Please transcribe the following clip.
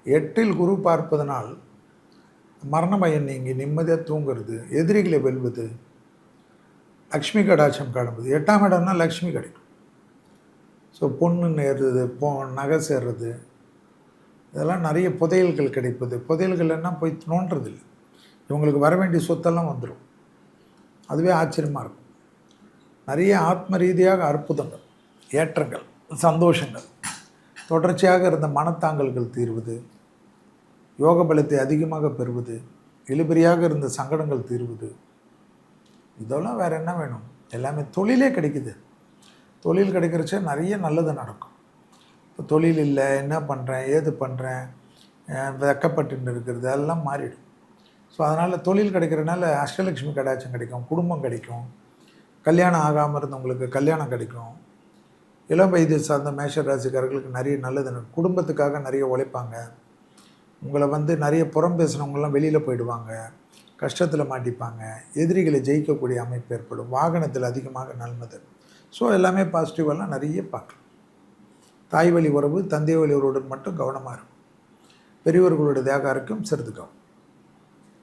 8ல் குரு பார்ப்பதனால் மரண பயம் நீங்கி நிம்மதியாக தூங்குறது, எதிரிகளை வெல்வது, லக்ஷ்மி கடாட்சம் காணுவது. 8ஆம் இடம்னா லக்ஷ்மி கிடைக்கும். ஸோ பொண்ணு நேர்றது, நகை சேர்றது, இதெல்லாம் நிறைய புதையல்கள் கிடைப்பது. புதையல்கள் என்ன போய் நோண்டுறதில்லை, இவங்களுக்கு வர வேண்டிய சொத்தெல்லாம் வந்துடும். அதுவே ஆச்சரியமாக இருக்கும். நிறைய ஆத்ம ரீதியாக அற்புதங்கள், ஏற்றங்கள், சந்தோஷங்கள், தொடர்ச்சியாக இருந்த மனத்தாங்கல்கள் தீர்வது, யோக பலத்தை அதிகமாக பெறுவது, இழுபறியாக இருந்த சங்கடங்கள் தீர்வது, இதெல்லாம் வேறு என்ன வேணும்? எல்லாமே தொழிலே கிடைக்குது. தொழில் கிடைக்கிறச்ச நிறைய நல்லது நடக்கும். இப்போ தொழில் இல்லை, என்ன பண்ணுறேன், ஏது பண்ணுறேன், வெக்கப்பட்டு இருக்கிறது எல்லாம் மாறிடும். ஸோ அதனால் தொழில் கிடைக்கிறனால அஷ்டலட்சுமி கடாட்சம் கிடைக்கும், குடும்பம் கிடைக்கும், கல்யாணம் ஆகாமல் இருந்தவங்களுக்கு கல்யாணம் கிடைக்கும். இளம் வயது சார்ந்த மேஷ ராசிக்காரர்களுக்கு நிறைய நல்லது நடக்கும். குடும்பத்துக்காக நிறைய உழைப்பாங்க. உங்களை நிறைய புறம் பேசுகிறவங்களாம் வெளியில் போயிடுவாங்க, கஷ்டத்தில் மாட்டிப்பாங்க, எதிரிகளை ஜெயிக்கக்கூடிய அமைப்பு ஏற்படும், வாகனத்தில் அதிகமாக நன்மது. ஸோ எல்லாமே பாசிட்டிவெல்லாம் நிறைய பார்க்கலாம். தாய் வழி உறவு, தந்தை வழி உறவுடன் மட்டும் கவனமாக இருக்கும். பெரியவர்களுடைய தேக ஆரோக்கியம் சிறிது கவனம்.